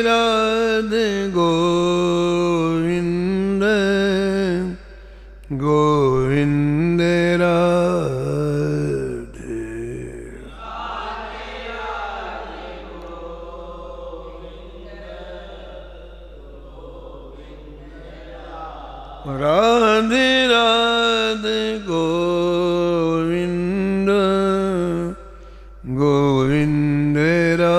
राधे गोविंद गोविंद राधे। राधे राधे गोविंद गोविंद राधे।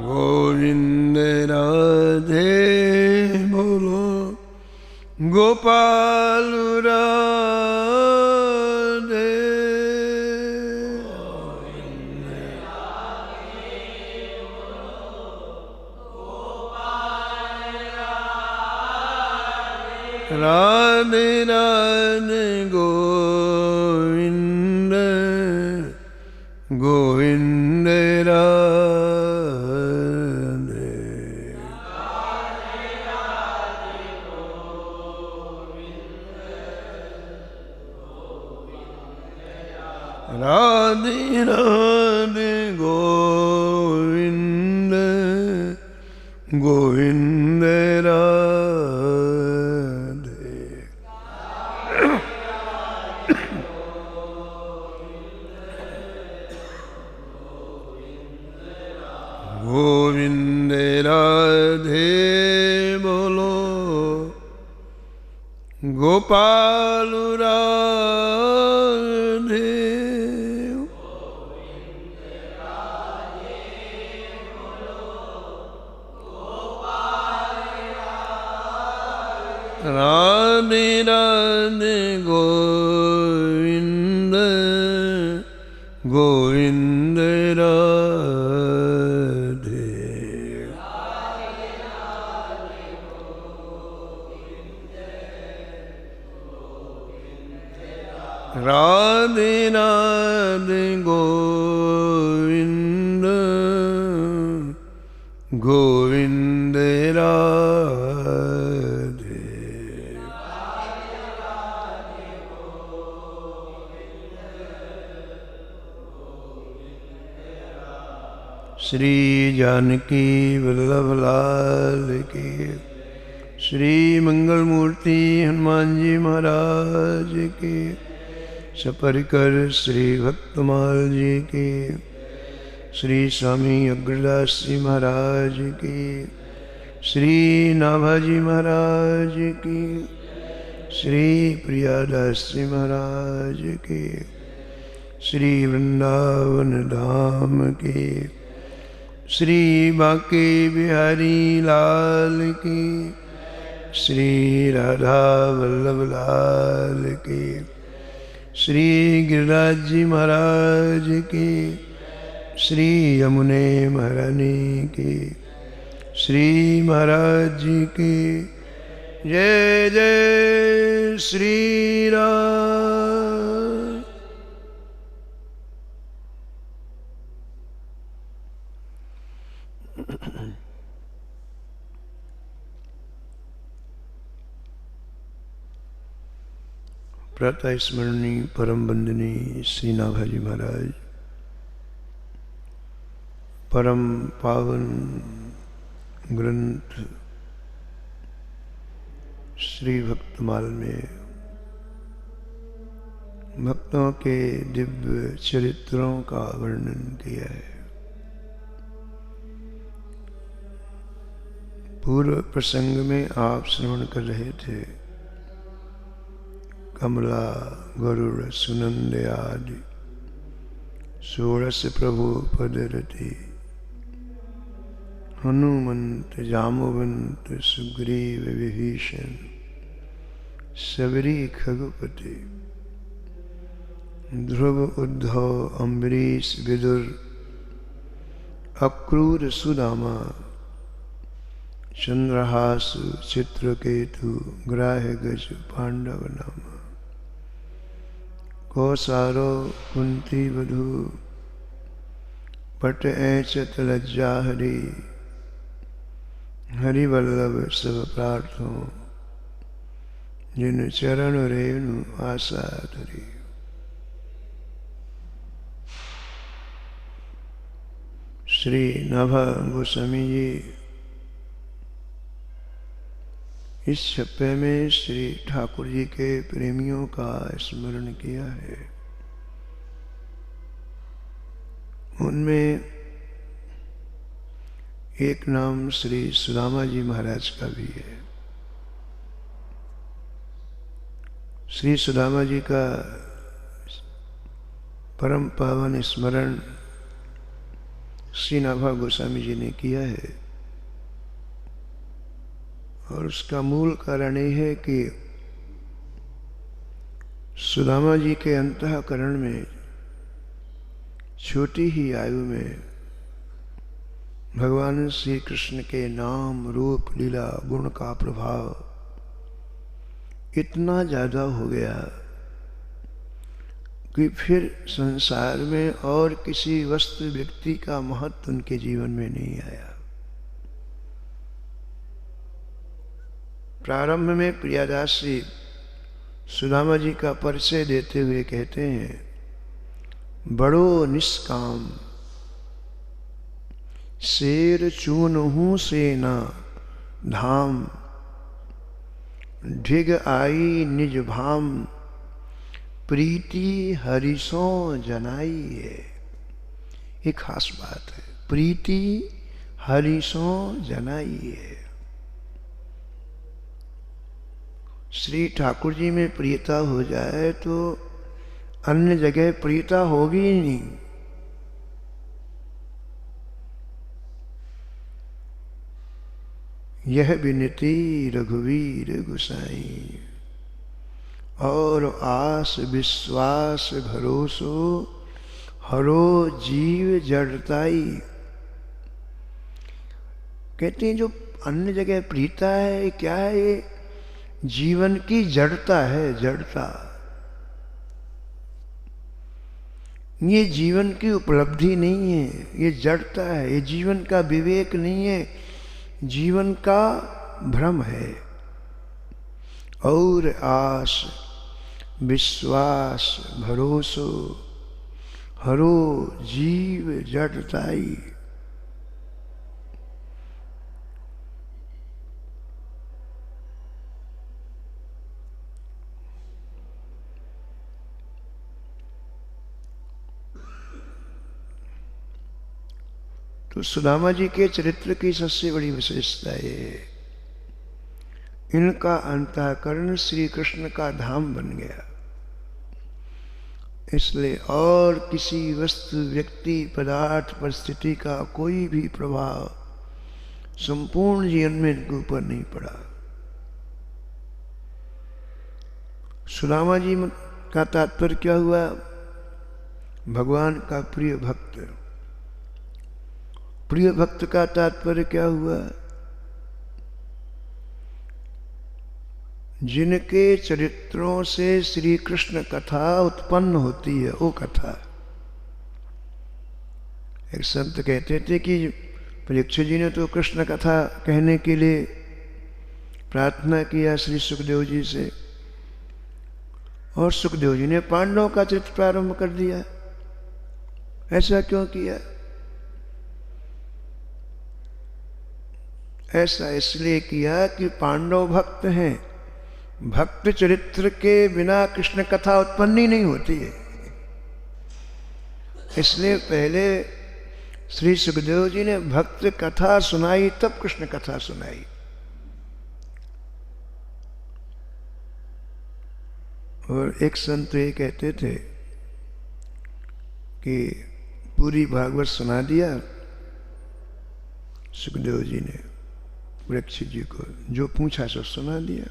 गोविंद राधे बोलो गोपाल राधे। राधे राधे गोविंद गोविंद राधे। राधे राधे गोविंद गोविंद राधे। गोविंद राधे बोलो गोपाल राधे। राधे राधे गोविंद गोविंद राधे। राधे राधे गोविंद गोविंद राधे। श्री जानकी वल्लभ लाल की। श्री मंगल मूर्ति हनुमान जी महाराज की। सपरिकर श्री भक्तमाल जी की। श्री स्वामी अग्रदास जी महाराज की। श्री नाभाजी महाराज की। श्री प्रियादास जी महाराज की। श्री वृंदावन धाम की। श्री बांके बिहारी लाल की। श्री राधा वल्लभ लाल की। श्री गिरिराज जी महाराज की। श्री यमुने महारानी की। श्री महाराज जी की जय जय श्री राम। प्रातः स्मरणीय परम वंदनीय श्री नाभाजी महाराज परम पावन ग्रंथ श्री भक्तमाल में भक्तों के दिव्य चरित्रों का वर्णन किया है। पूर्व प्रसंग में आप श्रवण कर रहे थे कमला गरुड़ सुनंद आदि षोड़श प्रभु पदरति हनुमंत जामवंत सुग्रीव विभीषण सबरी खगपति ध्रुव उद्धव अम्बरीश विदुर अक्रूर सुदामा चंद्रहासु चित्रकेतु ग्राह्य गज पांडव नामा कौसारो कुंती वधु पट ऐचत लज्जा हरि हरिवल्लभ सब प्रार्थों जिन चरण रेणु आशा धरी। श्री नभ गोस्वामी जी इस छप्पे में श्री ठाकुर जी के प्रेमियों का स्मरण किया है। उनमें एक नाम श्री सुदामा जी महाराज का भी है। श्री सुदामा जी का परम पावन स्मरण श्री नाभा गोस्वामी जी ने किया है। और उसका मूल कारण यह है कि सुदामा जी के अंतःकरण में छोटी ही आयु में भगवान श्री कृष्ण के नाम रूप लीला गुण का प्रभाव इतना ज़्यादा हो गया कि फिर संसार में और किसी वस्तु व्यक्ति का महत्व उनके जीवन में नहीं आया। प्रारंभ में प्रियादास जी सुदामा जी का परिचय देते हुए कहते हैं, बड़ो निष्काम शेर चूनहूँ सेना धाम ढिग आई निज भाम प्रीति हरिसों जनाई है। एक खास बात है, प्रीति हरिसों जनाई है। श्री ठाकुर जी में प्रियता हो जाए तो अन्य जगह प्रियता होगी ही नहीं। यह विनती रघुवीर गुसाई और आस विश्वास भरोसो हरो जीव जड़ताई। कहते हैं जो अन्य जगह प्रीता है, क्या है ये? जीवन की जड़ता है, जड़ता। ये जीवन की उपलब्धि नहीं है, ये जड़ता है। ये जीवन का विवेक नहीं है, जीवन का भ्रम है। और आस विश्वास भरोसो हरो जीव जड़ताई। तो सुदामा जी के चरित्र की सबसे बड़ी विशेषता ये है, इनका अंतःकरण श्री कृष्ण का धाम बन गया। इसलिए और किसी वस्तु व्यक्ति पदार्थ परिस्थिति का कोई भी प्रभाव संपूर्ण जीवन में इनके ऊपर नहीं पड़ा। सुदामा जी का तात्पर्य क्या हुआ? भगवान का प्रिय भक्त। प्रिय भक्त का तात्पर्य क्या हुआ? जिनके चरित्रों से श्री कृष्ण कथा उत्पन्न होती है, वो कथा। एक संत कहते थे कि परीक्षित जी ने तो कृष्ण कथा कहने के लिए प्रार्थना किया श्री सुखदेव जी से, और सुखदेव जी ने पांडवों का चरित्र प्रारंभ कर दिया। ऐसा क्यों किया? ऐसा इसलिए किया कि पांडव भक्त हैं। भक्त चरित्र के बिना कृष्ण कथा उत्पन्न ही नहीं होती है। इसलिए पहले श्री सुखदेव जी ने भक्त कथा सुनाई, तब कृष्ण कथा सुनाई। और एक संत ये कहते थे कि पूरी भागवत सुना दिया सुखदेव जी ने परीक्षित जी को, जो पूछा सो सुना दिया।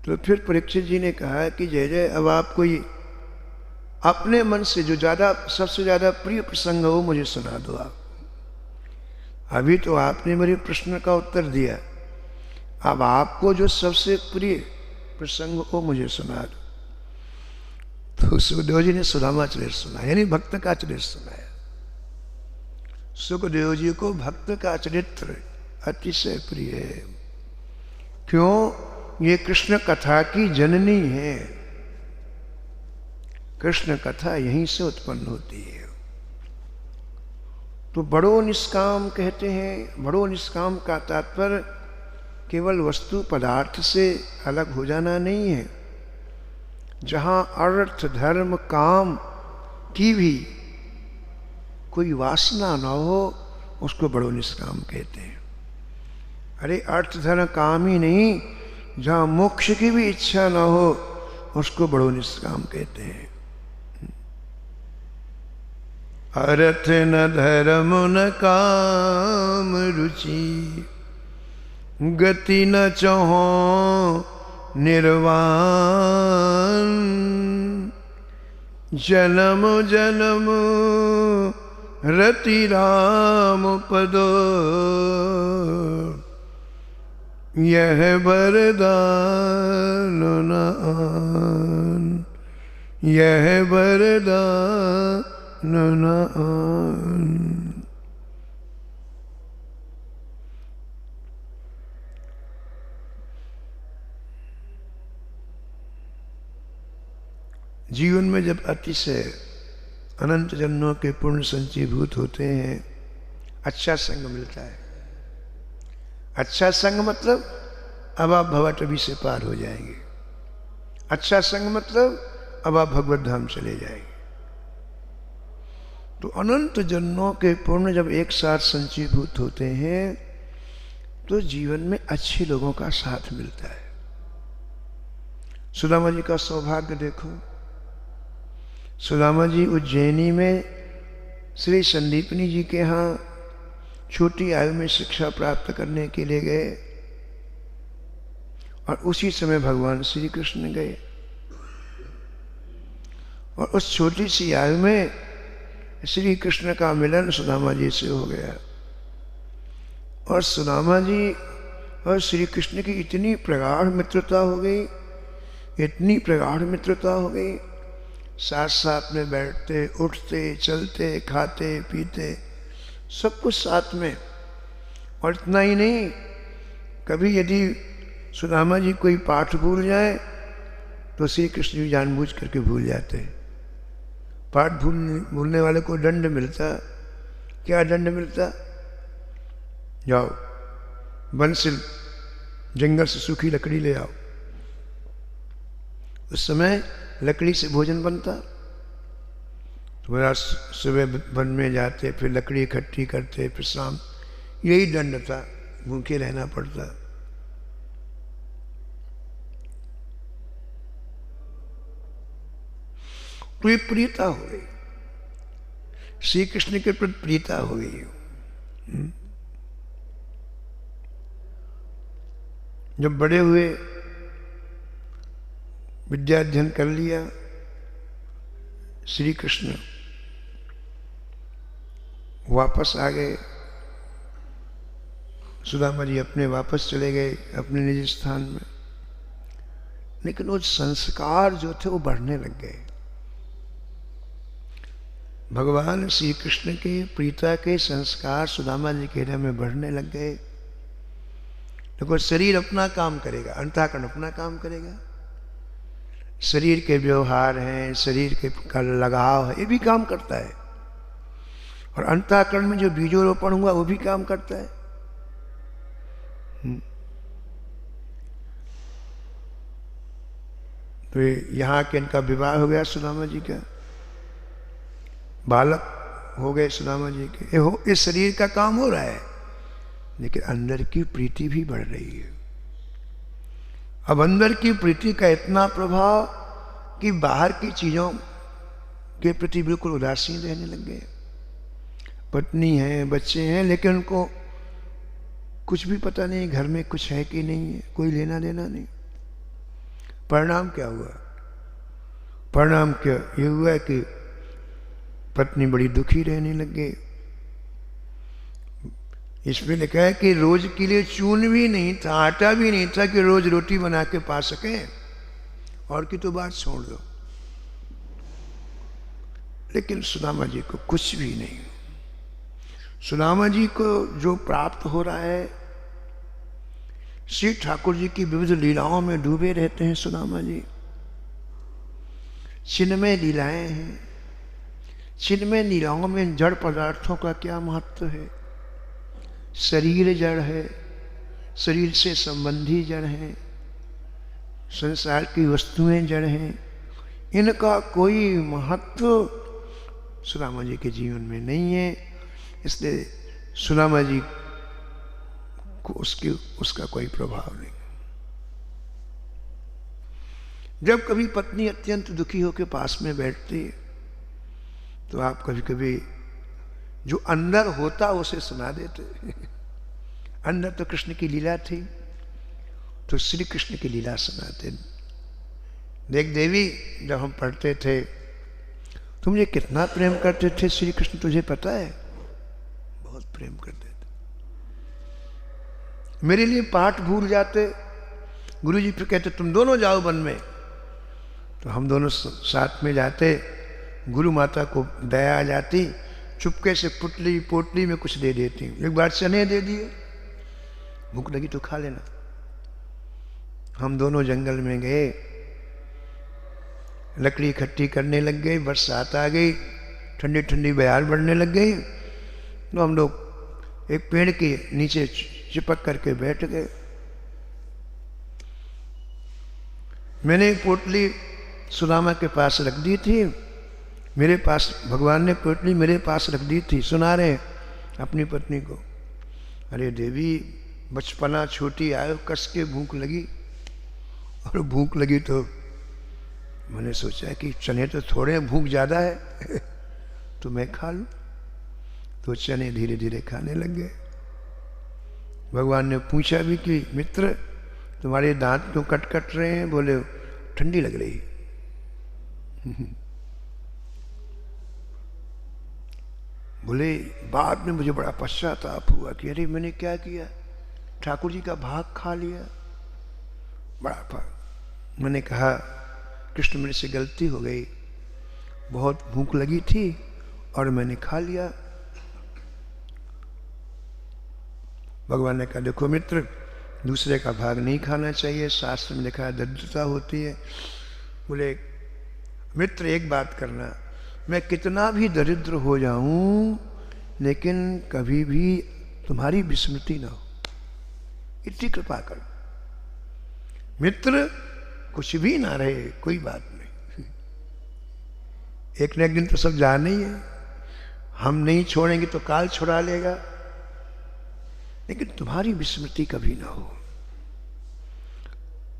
तो फिर परीक्षित जी ने कहा कि जय जय, अब आप कोई अपने मन से जो सबसे ज्यादा प्रिय प्रसंग हो मुझे सुना दो आप। अभी तो आपने मेरे प्रश्न का उत्तर दिया, अब आपको जो सबसे प्रिय प्रसंग हो मुझे सुना दो। तो सुखदेव जी ने सुदामा चरित्र सुना, यानी भक्त का चरित्र सुनाया। सुखदेव जी को भक्त का चरित्र अतिशय प्रिय है। क्यों? ये कृष्ण कथा की जननी है। कृष्ण कथा यहीं से उत्पन्न होती है। तो बड़ो निष्काम कहते हैं। बड़ो निष्काम का तात्पर्य केवल वस्तु पदार्थ से अलग हो जाना नहीं है। जहाँ अर्थ धर्म काम की भी कोई वासना न हो उसको बड़ो निष्काम कहते हैं। अरे अर्थ धर्म काम ही नहीं, जहाँ मोक्ष की भी इच्छा न हो उसको बड़ो निष्काम कहते हैं। अर्थ न धर्म न काम रुचि, गति न चाहो निर्वाण, जन्म जन्म रति राम पदो, यह वरदान न आन, यह वरदान न आन। जीवन में जब अतिशय अनंत जन्मों के पुण्य संचयभूत होते हैं, अच्छा संग मिलता है। अच्छा संग मतलब अब आप भवटवी से पार हो जाएंगे। अच्छा संग मतलब अब आप भगवत धाम चले जाएंगे। तो अनंत जन्मों के पुण्य जब एक साथ संचयभूत होते हैं तो जीवन में अच्छे लोगों का साथ मिलता है। सुदामा जी का सौभाग्य देखो। सुदामा जी उज्जैनी में श्री संदीपनी जी के यहाँ छोटी आयु में शिक्षा प्राप्त करने के लिए गए और उसी समय भगवान श्री कृष्ण गए और उस छोटी सी आयु में श्री कृष्ण का मिलन सुदामा जी से हो गया। और सुदामा जी और श्री कृष्ण की इतनी प्रगाढ़ मित्रता हो गई, इतनी प्रगाढ़ मित्रता हो गई, साथ साथ में बैठते उठते चलते खाते पीते सब कुछ साथ में। और इतना ही नहीं, कभी यदि सुदामा जी कोई पाठ भूल जाए तो श्री कृष्ण भी जानबूझ करके भूल जाते। पाठ भूलने वाले को दंड मिलता। क्या दंड मिलता? जाओ वन से जंगल से सूखी लकड़ी ले आओ। उस समय लकड़ी से भोजन बनता। तो बड़ा सुबह वन में जाते, फिर लकड़ी इकट्ठी करते, फिर शाम, यही दंड था, भूखे रहना पड़ता। तो ये प्रियता हो गई, श्री कृष्ण के प्रति प्रियता हो गई। जब बड़े हुए, विद्या अध्ययन कर लिया, श्री कृष्ण वापस आ गए। सुदामा जी अपने वापस चले गए अपने निज स्थान में। लेकिन वो संस्कार जो थे वो बढ़ने लग गए। भगवान श्री कृष्ण के प्रीता के संस्कार सुदामा जी के हृदय में बढ़ने लग गए। देखो, शरीर अपना काम करेगा, अंतःकरण अपना काम करेगा। शरीर के व्यवहार हैं, शरीर के का लगाव है, ये भी काम करता है। और अंतःकरण में जो बीजोरोपण हुआ वो भी काम करता है। तो यहाँ के इनका विवाह हो गया सुदामा जी का, बालक हो गए सुदामा जी के। इस शरीर का काम हो रहा है, लेकिन अंदर की प्रीति भी बढ़ रही है। अब अंदर की प्रीति का इतना प्रभाव कि बाहर की चीजों के प्रति बिल्कुल उदासीन रहने लग गए। पत्नी है, बच्चे हैं, लेकिन उनको कुछ भी पता नहीं घर में कुछ है कि नहीं है, कोई लेना देना नहीं। परिणाम क्या हुआ? परिणाम क्या ये हुआ कि पत्नी बड़ी दुखी रहने लग गई। इसमें लिखा है कि रोज के लिए चून भी नहीं था, आटा भी नहीं था कि रोज रोटी बना के पा सके, और की तो बात छोड़ दो। लेकिन सुदामा जी को कुछ भी नहीं। सुदामा जी को जो प्राप्त हो रहा है, श्री ठाकुर जी की विविध लीलाओं में डूबे रहते हैं सुदामा जी। चिन्मय लीलाएं हैं। चिन्मय लीलाओं में जड़ पदार्थों का क्या महत्व है? शरीर जड़ है, शरीर से संबंधी जड़ है, संसार की वस्तुएं जड़ हैं, इनका कोई महत्व सुदामा जी के जीवन में नहीं है। इसलिए सुदामा जी को उसका कोई प्रभाव नहीं। जब कभी पत्नी अत्यंत दुखी होकर पास में बैठती है तो आप कभी कभी जो अंदर होता उसे सुना देते। अंदर तो कृष्ण की लीला थी, तो श्री कृष्ण की लीला सुनाते। देख देवी, जब हम पढ़ते थे तुम मुझे कितना प्रेम करते थे श्री कृष्ण, तुझे पता है? बहुत प्रेम करते थे। मेरे लिए पाठ भूल जाते, गुरुजी फिर कहते तुम दोनों जाओ वन में, तो हम दोनों साथ में जाते। गुरु माता को दया आ जाती, चुपके से पुतली पोटली में कुछ दे देती। एक बार चने दे दिए, भूख लगी तो खा लेना। हम दोनों जंगल में गए, लकड़ी इकट्ठी करने लग गए। बरसात आ गई, ठंडी ठंडी बयार बढ़ने लग गई, तो हम लोग एक पेड़ के नीचे चिपक करके बैठ गए। मैंने पोटली सुदामा के पास रख दी थी, मेरे पास भगवान ने पोटली मेरे पास रख दी थी। सुना रहे अपनी पत्नी को, अरे देवी बचपना छोटी आयो, कस के भूख लगी। और भूख लगी तो मैंने सोचा कि चने तो थोड़े हैं, भूख ज़्यादा है तो मैं खा लूँ। तो चने धीरे धीरे खाने लग गए। भगवान ने पूछा भी कि मित्र तुम्हारे दांत क्यों कट कट रहे हैं? बोले ठंडी लग रही। बोले बाद में मुझे बड़ा पश्चाताप हुआ कि अरे मैंने क्या किया, ठाकुर जी का भाग खा लिया। बड़ा भाग। मैंने कहा कृष्ण मेरे से गलती हो गई, बहुत भूख लगी थी और मैंने खा लिया। भगवान ने कहा देखो मित्र, दूसरे का भाग नहीं खाना चाहिए, शास्त्र में लिखा है दरिद्रता होती है। बोले मित्र एक बात करना, मैं कितना भी दरिद्र हो जाऊं लेकिन कभी भी तुम्हारी विस्मृति ना हो, इतनी कृपा कर। मित्र कुछ भी ना रहे कोई बात नहीं, एक न एक दिन तो सब जाने ही है, हम नहीं छोड़ेंगे तो काल छुड़ा लेगा, लेकिन तुम्हारी विस्मृति कभी ना हो।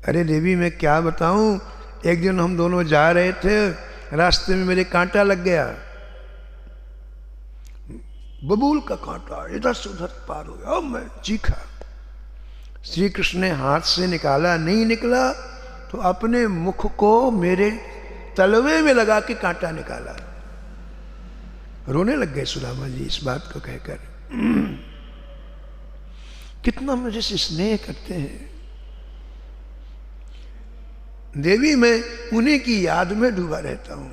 अरे देवी मैं क्या बताऊं, एक दिन हम दोनों जा रहे थे, रास्ते में मेरे कांटा लग गया, बबूल का कांटा, इधर से उधर पार हो गया। मैं चीखा, श्री कृष्ण ने हाथ से निकाला, नहीं निकला तो अपने मुख को मेरे तलवे में लगा के कांटा निकाला। रोने लग गए सुदामा जी इस बात को कहकर। कितना मुझे से स्नेह करते हैं। देवी मैं उन्हीं की याद में डूबा रहता हूं,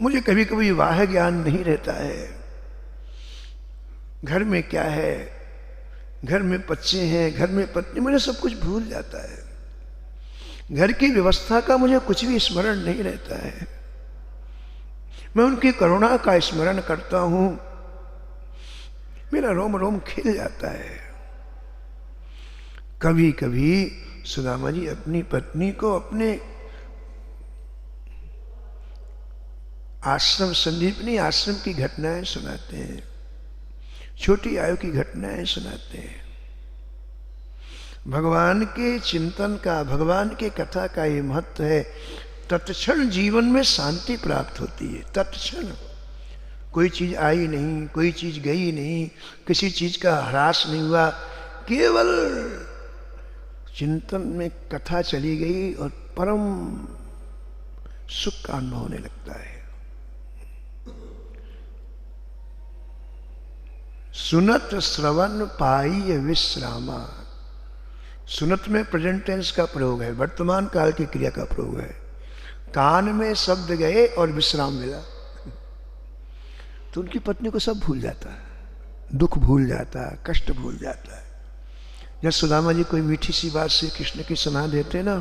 मुझे कभी कभी वाह ज्ञान नहीं रहता है। घर में क्या है, घर में बच्चे हैं, घर में पत्नी, मुझे सब कुछ भूल जाता है। घर की व्यवस्था का मुझे कुछ भी स्मरण नहीं रहता है। मैं उनकी करुणा का स्मरण करता हूं, मेरा रोम रोम खिल जाता है। कभी कभी सुदामा जी अपनी पत्नी को अपने आश्रम, संदीपनी आश्रम की घटनाएं सुनाते हैं, छोटी आयु की घटनाएं सुनाते हैं। भगवान के चिंतन का, भगवान के कथा का ये महत्व है। तत्क्षण जीवन में शांति प्राप्त होती है। तत्क्षण कोई चीज आई नहीं, कोई चीज गई नहीं, किसी चीज का ह्रास नहीं हुआ, केवल चिंतन में कथा चली गई और परम सुख का अनुभव होने लगता है। सुनत श्रवण पाई विश्रामा। सुनत में प्रेजेंट टेंस का प्रयोग है, वर्तमान काल की क्रिया का प्रयोग है। कान में शब्द गए और विश्राम मिला, तो उनकी पत्नी को सब भूल जाता है, दुख भूल जाता है, कष्ट भूल जाता है। जब सुदामा जी कोई मीठी सी बात श्री कृष्ण की सुना देते ना,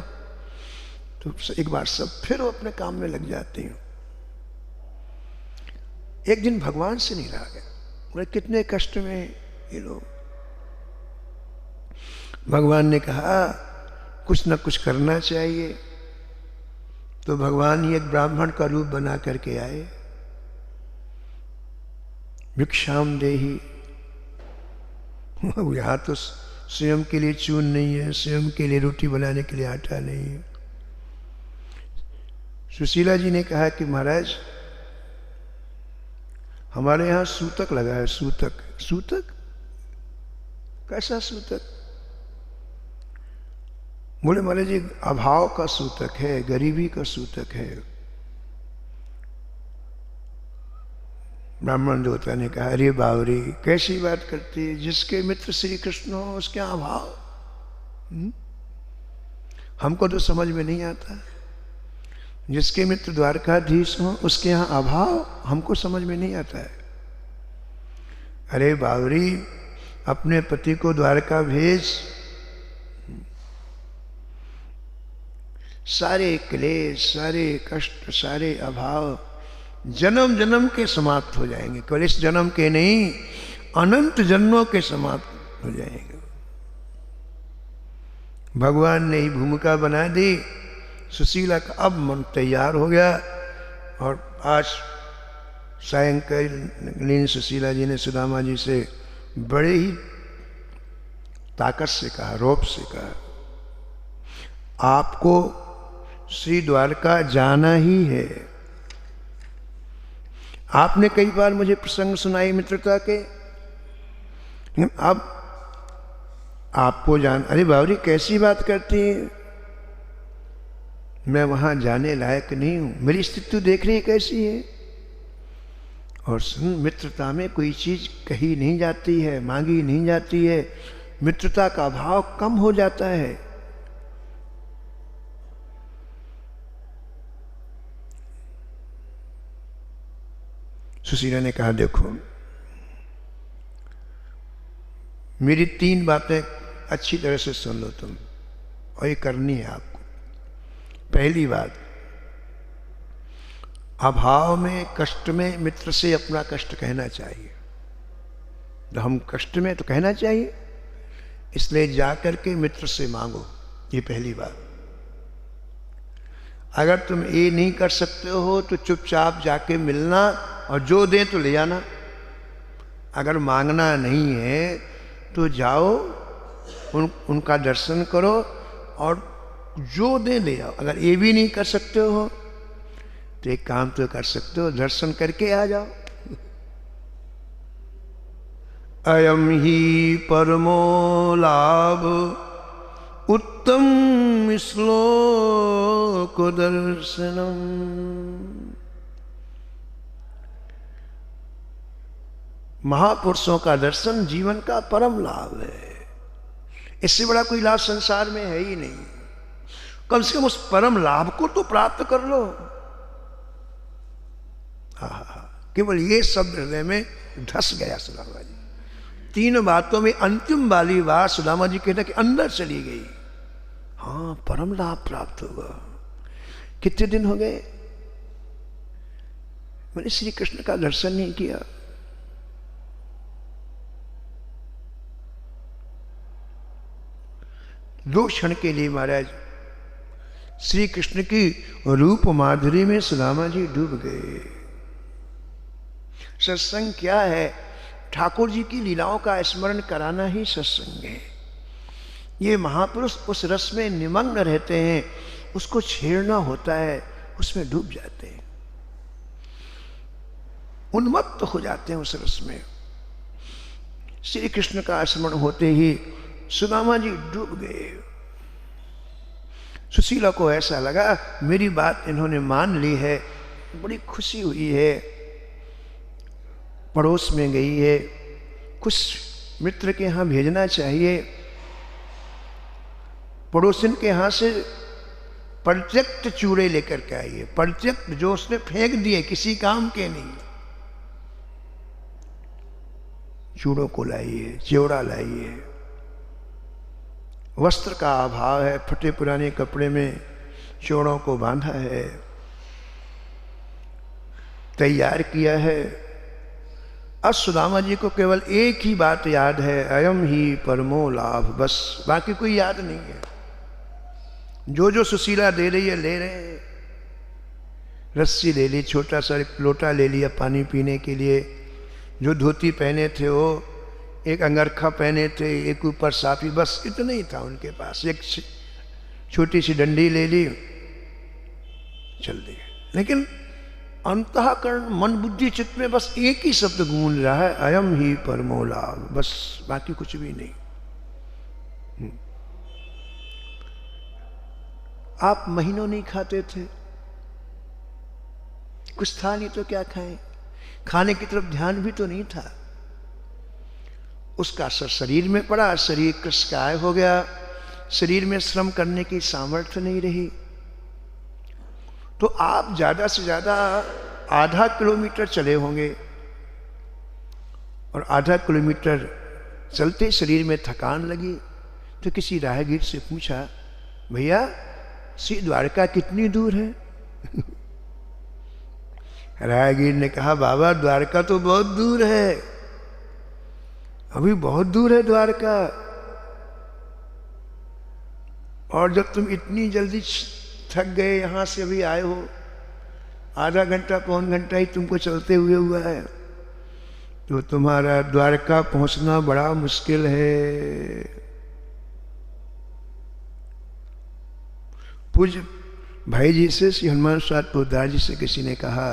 तो एक बार सब फिर वो अपने काम में लग जाते हैं। एक दिन भगवान से नहीं रहा गया, बोले कितने कष्ट में ये लोग। भगवान ने कहा कुछ न कुछ करना चाहिए, तो भगवान ही एक ब्राह्मण का रूप बना करके आए। भिक्षाम देहि। यहाँ तो स्वयं के लिए चून नहीं है, स्वयं के लिए रोटी बनाने के लिए आटा नहीं है। सुशीला जी ने कहा कि महाराज हमारे यहाँ सूतक लगा है। सूतक? सूतक कैसा सूतक? बोले महाराज जी अभाव का सूतक है, गरीबी का सूतक है। ब्राह्मण देवता ने कहा अरे बावरी कैसी बात करती है, जिसके मित्र श्री कृष्ण हो उसके यहाँ अभाव? हमको तो समझ में नहीं आता। जिसके मित्र द्वारकाधीश हो उसके यहाँ अभाव हमको समझ में नहीं आता है। अरे बावरी अपने पति को द्वारका भेज, सारे क्लेश, सारे कष्ट, सारे अभाव जन्म जन्म के समाप्त हो जाएंगे। केवल इस जन्म के नहीं, अनंत जन्मों के समाप्त हो जाएंगे। भगवान ने ही भूमिका बना दी। सुशीला का अब मन तैयार हो गया और आज सायंकालीन सुशीला जी ने सुदामा जी से बड़े ही ताकत से कहा, रोप से कहा, आपको श्री द्वारका जाना ही है। आपने कई बार मुझे प्रसंग सुनाई मित्रता के, अब आपको जान। अरे बावरी कैसी बात करती है, मैं वहां जाने लायक नहीं हूं। मेरी स्थिति तो देख रही कैसी है। और सुन, मित्रता में कोई चीज कही नहीं जाती है, मांगी नहीं जाती है। मित्रता का भाव कम हो जाता है। सुशीला ने कहा देखो मेरी 3 बातें अच्छी तरह से सुन लो तुम, और ये करनी है आपको। पहली बात, अभाव में, कष्ट में मित्र से अपना कष्ट कहना चाहिए। तो हम कष्ट में तो कहना चाहिए, इसलिए जाकर के मित्र से मांगो। ये पहली बात। अगर तुम ये नहीं कर सकते हो तो चुपचाप जाके मिलना और जो दें तो ले आना। अगर मांगना नहीं है तो जाओ, उनका दर्शन करो और जो दें ले आओ। अगर ये भी नहीं कर सकते हो तो एक काम तो कर सकते हो, दर्शन करके आ जाओ। अयम ही परमो लाभ उत्तम श्लोक दर्शनम। महापुरुषों का दर्शन जीवन का परम लाभ है। इससे बड़ा कोई लाभ संसार में है ही नहीं। कम से कम उस परम लाभ को तो प्राप्त कर लो। केवल ये शब्द हृदय में धस गया सुदामा जी। 3 बातों में अंतिम वाली बात सुदामा जी कहते कि अंदर चली गई। हाँ, परम लाभ प्राप्त होगा। कितने दिन हो गए मैंने श्री कृष्ण का दर्शन नहीं किया। दो क्षण के लिए महाराज श्री कृष्ण की रूप माधुरी में सुदामा जी डूब गए। सत्संग क्या है? ठाकुर जी की लीलाओं का स्मरण कराना ही सत्संग है। ये महापुरुष उस रस में निमग्न रहते हैं, उसको छेड़ना होता है, उसमें डूब जाते हैं, उन्मत्त हो जाते हैं उस रस में। श्री कृष्ण का स्मरण होते ही सुदामा जी डूब गए। सुशीला को ऐसा लगा मेरी बात इन्होंने मान ली है, बड़ी खुशी हुई है। पड़ोस में गई है, कुछ मित्र के यहाँ भेजना चाहिए। पड़ोसिन के यहाँ से परित्यक्त चूड़े लेकर के आई है। परित्यक्त जो उसने फेंक दिए, किसी काम के नहीं, चूड़ों को लाई है, चिवड़ा लाई है। वस्त्र का अभाव है, फटे पुराने कपड़े में चोरों को बांधा है, तैयार किया है। अब सुदामा जी को केवल एक ही बात याद है, अयम ही परमो लाभ, बस बाकी कोई याद नहीं है। जो जो सुशीला दे रही है ले रहे हैं। रस्सी ले ली, छोटा सा लोटा ले लिया पानी पीने के लिए, जो धोती पहने थे वो, एक अंगरखा पहने थे, एक ऊपर साफी, बस इतना ही था उनके पास। एक छोटी सी डंडी ले ली, चल दिए। लेकिन अंतःकरण, मन बुद्धि चित्त में बस एक ही शब्द गूंज रहा है, अयम ही परमो लाभ, बस बाकी कुछ भी नहीं। आप महीनों नहीं खाते थे, कुछ था नहीं तो क्या खाएं, खाने की तरफ ध्यान भी तो नहीं था। उसका असर शरीर में पड़ा, शरीर कृशकाय हो गया, शरीर में श्रम करने की सामर्थ्य नहीं रही। तो आप ज्यादा से ज्यादा आधा किलोमीटर चले होंगे, और आधा किलोमीटर चलते शरीर में थकान लगी, तो किसी राहगीर से पूछा, भैया श्री द्वारका कितनी दूर है? राहगीर ने कहा, बाबा द्वारका तो बहुत दूर है, अभी बहुत दूर है द्वारका, और जब तुम इतनी जल्दी थक गए यहां से अभी आए हो, आधा घंटा पौन घंटा ही तुमको चलते हुए हुआ है, तो तुम्हारा द्वारका पहुंचना बड़ा मुश्किल है। पूज्य भाई जी से, श्री हनुमान साथ पोदार जी से किसी ने कहा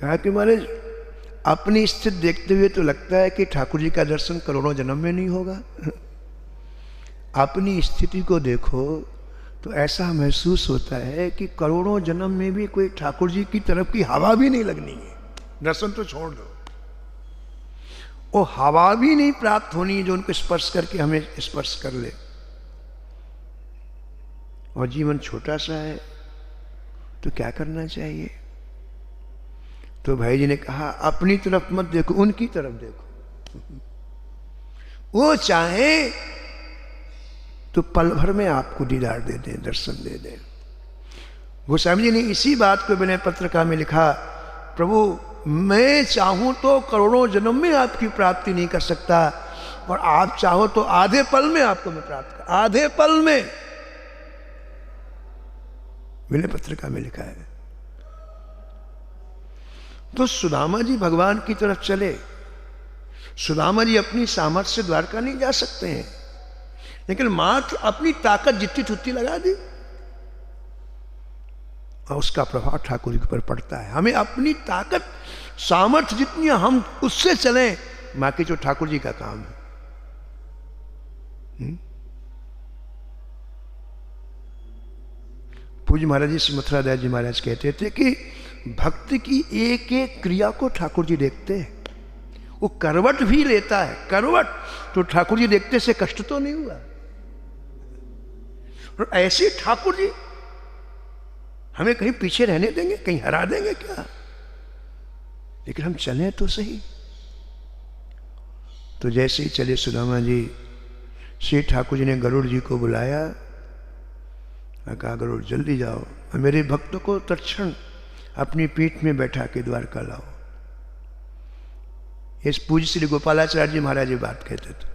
कि महाराज अपनी स्थिति देखते हुए तो लगता है कि ठाकुर जी का दर्शन करोड़ों जन्म में नहीं होगा। अपनी स्थिति को देखो तो ऐसा महसूस होता है कि करोड़ों जन्म में भी कोई ठाकुर जी की तरफ की हवा भी नहीं लगनी है। दर्शन तो छोड़ दो, वो हवा भी नहीं प्राप्त होनी जो उनको स्पर्श करके हमें स्पर्श कर ले। और जीवन छोटा सा है, तो क्या करना चाहिए? तो भाई जी ने कहा, अपनी तरफ मत देखो, उनकी तरफ देखो। वो चाहे तो पल भर में आपको दीदार दे दें, दर्शन दे दें। गोस्वामी जी ने इसी बात को विनय पत्रिका में लिखा, प्रभु मैं चाहूं तो करोड़ों जन्म में आपकी प्राप्ति नहीं कर सकता, और आप चाहो तो आधे पल में आपको मैं प्राप्त कर, आधे पल में। विनय पत्रिका में लिखा है। तो सुदामा जी भगवान की तरफ चले। सुदामा जी अपनी सामर्थ्य से द्वारका नहीं जा सकते हैं, लेकिन मात्र अपनी ताकत जितनी थुत्ती लगा दी, और उसका प्रभाव ठाकुर जी पर पड़ता है। हमें अपनी ताकत सामर्थ्य जितनी हम उससे चलें, बाकी जो ठाकुर जी का काम है। पूज्य महाराज जी श्री मथुरा दास जी महाराज कहते थे कि भक्त की एक एक क्रिया को ठाकुर जी देखते हैं। वो करवट भी लेता है, करवट तो ठाकुर जी देखते से कष्ट तो नहीं हुआ। और ऐसे ठाकुर जी हमें कहीं पीछे रहने देंगे, कहीं हरा देंगे क्या? लेकिन हम चलें तो सही। तो जैसे ही चले सुदामा जी, श्री ठाकुर जी ने गरुड़ जी को बुलाया, कहा गरुड़ जल्दी जाओ और मेरे भक्त को तत्क्षण अपनी पीठ में बैठा के द्वारका लाओ। इस पूज्य श्री गोपालाचार्य जी महाराज जी बात कहते थे।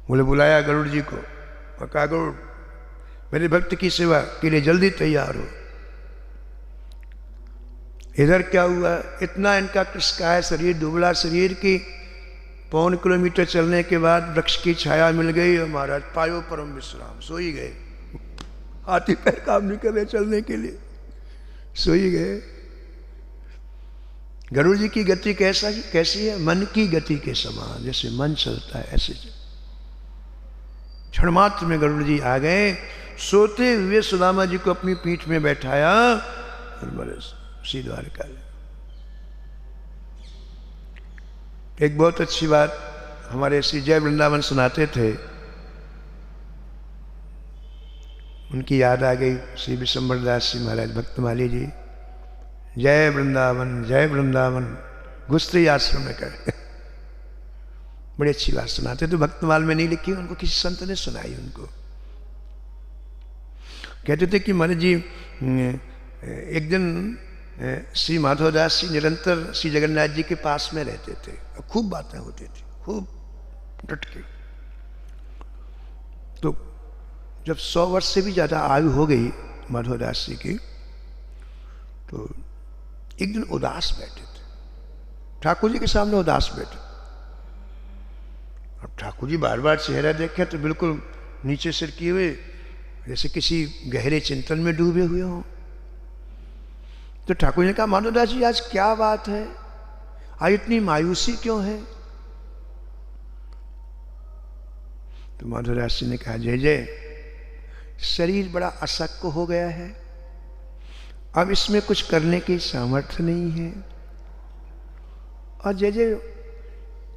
बोले बुलाया गरुड़ जी को और कहा गरुड़ मेरे भक्त की सेवा के लिए जल्दी तैयार हो। इधर क्या हुआ, इतना इनका कृशकाय शरीर, दुबला शरीर की 1.25 किलोमीटर चलने के बाद वृक्ष की छाया मिल गई और महाराज पायो परम विश्राम, सो ही गए। हाथी पैर काम नहीं कर रहे चलने के लिए, सो ही गए। गरुड़ जी की गति कैसी है? मन की गति के समान, जैसे मन चलता है ऐसे। क्षण मात्र में गरुड़ जी आ गए, सोते हुए सुदामा जी को अपनी पीठ में बैठाया और बोले श्री द्वारका। एक बहुत अच्छी बात हमारे श्री जय वृंदावन सुनाते थे, उनकी याद आ गई। श्री विशंबर दास जी महाराज भक्तमाली जी, जय वृंदावन गुस्ती आश्रम में कर बड़ी अच्छी बात सुनाते। तो भक्तमाल में नहीं लिखी, उनको किसी संत ने सुनाई। उनको कहते थे कि महाराज जी एक दिन श्री माधवदास जी निरंतर श्री जगन्नाथ जी के पास में रहते थे और खूब बातें होती थी, खूब डट के। तो जब 100 वर्ष से भी ज़्यादा आयु हो गई माधवदास जी की, तो एक दिन उदास बैठे थे, ठाकुर जी के सामने उदास बैठे। अब ठाकुर जी बार बार चेहरा देखें तो बिल्कुल नीचे सिर किए हुए, जैसे किसी गहरे चिंतन में डूबे हुए हों। तो ठाकुर ने कहा, माधवदास जी आज क्या बात है, आज इतनी मायूसी क्यों है? तो माधवदास जी ने कहा, जय जय, शरीर बड़ा अशक्त हो गया है, अब इसमें कुछ करने की सामर्थ्य नहीं है। और जय जय,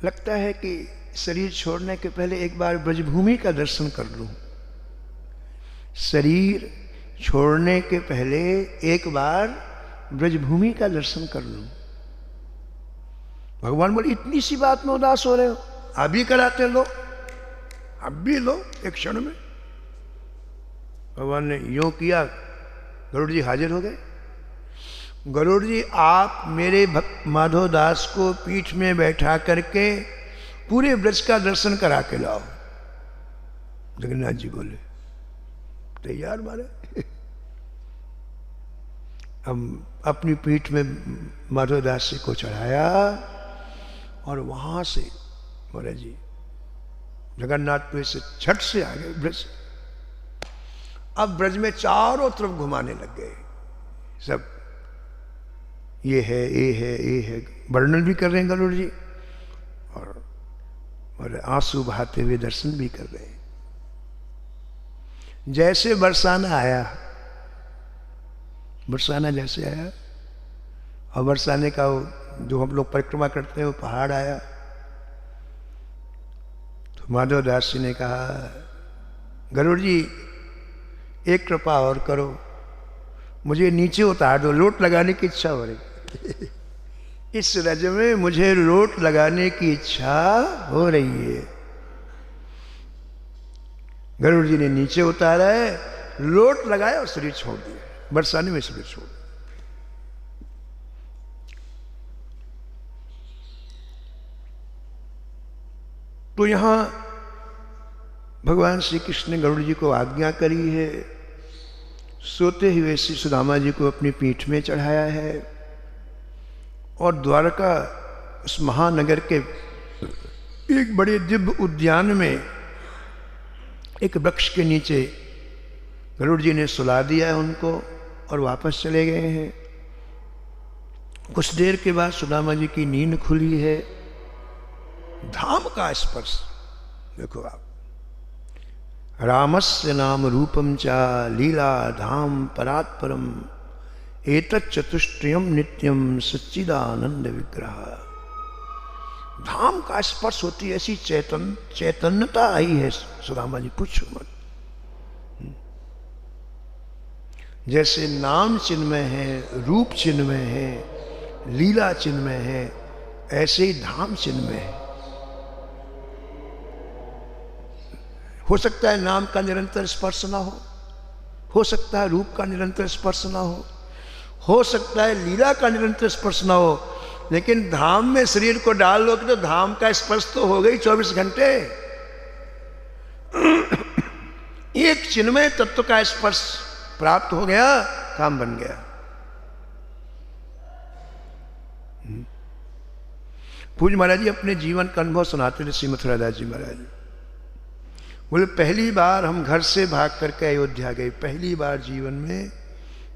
लगता है कि शरीर छोड़ने के पहले एक बार ब्रजभूमि का दर्शन कर लूं। शरीर छोड़ने के पहले एक बार ब्रजभूमि का दर्शन कर लूं। भगवान बोले, इतनी सी बात में उदास हो रहे हो, अभी कराते लो, अब भी लो एक क्षण में। भगवान ने यूं किया, गरुड़ जी हाजिर हो गए। गरुड़ जी, आप मेरे भक्त माधवदास को पीठ में बैठा करके पूरे ब्रज का दर्शन करा के लाओ। जगन्नाथ जी बोले, तैयार मारे। हम अपनी पीठ में माधवदास जी को चढ़ाया और वहां से महाराज जी जगन्नाथपुरी से छठ से आ गए ब्रज। अब ब्रज में चारों तरफ घुमाने लग गए सब, ये है, ये है, ये है, वर्णन भी कर रहे हैं गरुड़ जी और आंसू बहाते हुए दर्शन भी कर रहे हैं। जैसे बरसाना आया, बरसाना जैसे आया और बरसाने का जो हम लोग परिक्रमा करते हैं वो पहाड़ आया, तो माधवदास जी ने कहा, गरुड़ जी एक कृपा और करो, मुझे नीचे उतार दो, लोट लगाने की इच्छा हो रही। इस रज में मुझे लोट लगाने की इच्छा हो रही है। गरुड़ जी ने नीचे उतारा है, लोट लगाया और शरीर छोड़ दिया, बरसाने में शरीर छोड़ दिया। तो यहां भगवान श्री कृष्ण ने गरुड़ जी को आज्ञा करी है, सोते हुए श्री सुदामा जी को अपनी पीठ में चढ़ाया है और द्वारका उस महानगर के एक बड़े दिव्य उद्यान में एक वृक्ष के नीचे गरुड़ जी ने सुला दिया है उनको और वापस चले गए हैं। कुछ देर के बाद सुदामा जी की नींद खुली है। धाम का स्पर्श देखो आप, रामस्य नाम रूपम चा लीला धाम परात्परम एतत् चतुष्टयम नित्यम सच्चिदानंद विग्रह। धाम का स्पर्श होती है, ऐसी चैतन्यता आई है सुदामा जी, पूछो मत। जैसे नाम चिन्मय है, रूप चिन्मय है, लीला चिन्मय है, ऐसे ही धाम चिन्मय है। हो सकता है नाम का निरंतर स्पर्श ना हो सकता है रूप का निरंतर स्पर्श ना हो सकता है लीला का निरंतर स्पर्श ना हो, लेकिन धाम में शरीर को डाल लो कि तो धाम का स्पर्श तो हो गई 24 घंटे। एक चिन्मय तत्व का स्पर्श प्राप्त हो गया, काम बन गया। पूज्य महाराज जी अपने जीवन का अनुभव सुनाते थे। श्री मथुरादास जी महाराज बोले, पहली बार हम घर से भाग करके अयोध्या गए, पहली बार जीवन में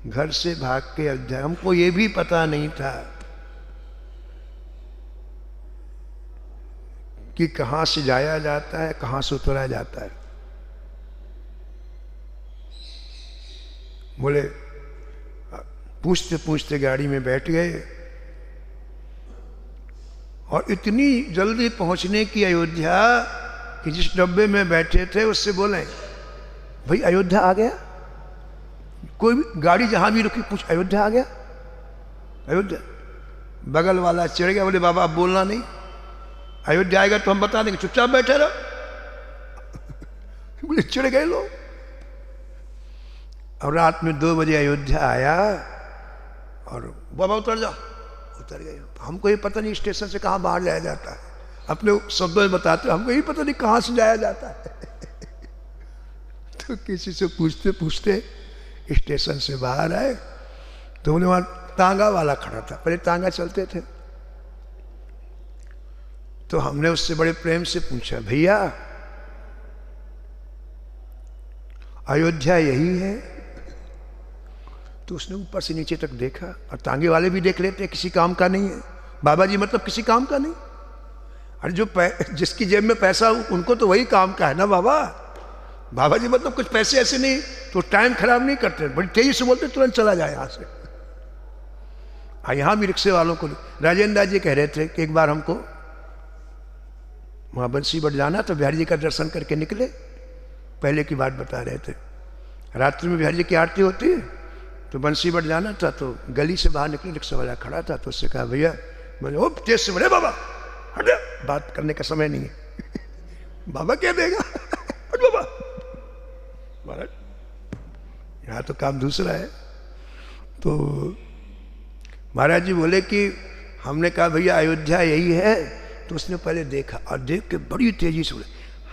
घर से भाग के अयोध्या। हमको ये भी पता नहीं था कि कहां से जाया जाता है, कहां से उतरा जाता है। बोले पूछते पूछते गाड़ी में बैठ गए और इतनी जल्दी पहुंचने की अयोध्या कि जिस डब्बे में बैठे थे उससे बोले, भाई अयोध्या आ गया। कोई भी गाड़ी जहां भी रुकी पूछ, अयोध्या आ गया, अयोध्या। बगल वाला चिढ़ गया, बोले बाबा आप बोलना नहीं, अयोध्या आएगा तो हम बता देंगे, चुपचाप बैठे रहो। बोले चिढ़ गए लोग। और रात में 2 बजे अयोध्या आया और बाबा उतर जाओ, उतर गए। हमको ये पता नहीं स्टेशन से कहाँ बाहर जाया जाता है, अपने शब्दों में बताते, हमको ये पता नहीं कहाँ से जाया जाता है। तो किसी से पूछते पूछते स्टेशन से बाहर आए तो उन्हें वहाँ तांगा वाला खड़ा था, पहले तांगा चलते थे। तो हमने उससे बड़े प्रेम से पूछा, भैया अयोध्या यही है? तो उसने ऊपर से नीचे तक देखा, और तांगे वाले भी देख लेते हैं, किसी काम का नहीं है बाबा जी, मतलब किसी काम का नहीं। अरे जो जिसकी जेब में पैसा हो उनको तो वही काम का है ना बाबा। बाबा जी मतलब कुछ पैसे ऐसे नहीं तो टाइम खराब नहीं करते, बड़ी तेजी से बोलते तुरंत चला जाए यहाँ से। यहाँ भी रिक्शे वालों को, राजेंद्र जी कह रहे थे कि एक बार हमको वहाँ बंसीबट जाना तो बिहारी जी का दर्शन करके निकले, पहले की बात बता रहे थे। रात्रि में बिहारी जी की आरती होती है तो बंसीबट जाना था, तो गली से बाहर निकले, रिक्शा वाला खड़ा था, तो उससे कहा भैया, बोले ओ तेज से बड़े बाबा हट, बात करने का समय नहीं है। बाबा क्या देगा, हट बाबा। महाराज यहाँ तो काम दूसरा है। तो महाराज जी बोले कि हमने कहा भैया अयोध्या यही है, तो उसने पहले देखा और देख के बड़ी तेजी से बोले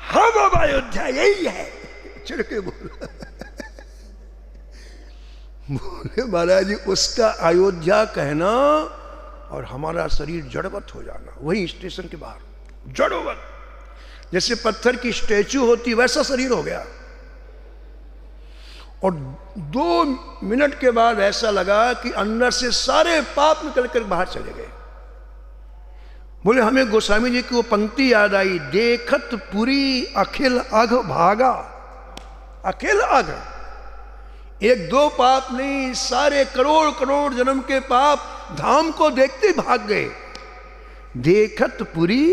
हाँ बाबा अयोध्या यही है, चिढ़ के बोला। बोले महाराज जी उसका अयोध्या कहना और हमारा शरीर जड़वत हो जाना, वही स्टेशन के बाहर जड़वत, जैसे पत्थर की स्टैचू होती वैसा शरीर हो गया। और 2 मिनट के बाद ऐसा लगा कि अंदर से सारे पाप निकल कर बाहर चले गए। बोले हमें गोस्वामी जी की वो पंक्ति याद आई, देखत पुरी अखिल अघ भागा। अखिल अघ, 1-2 पाप नहीं, सारे करोड़ करोड़ जन्म के पाप धाम को देखते भाग गए। देखत पुरी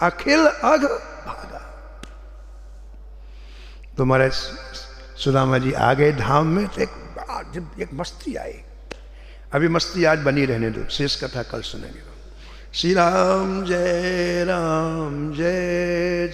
अखिल अघ भागा। तो महाराज सुदामा जी आ गए धाम में, तो एक मस्ती आई। अभी मस्ती आज बनी रहने दो, शेष कथा कल सुनेंगे। श्री राम जय जय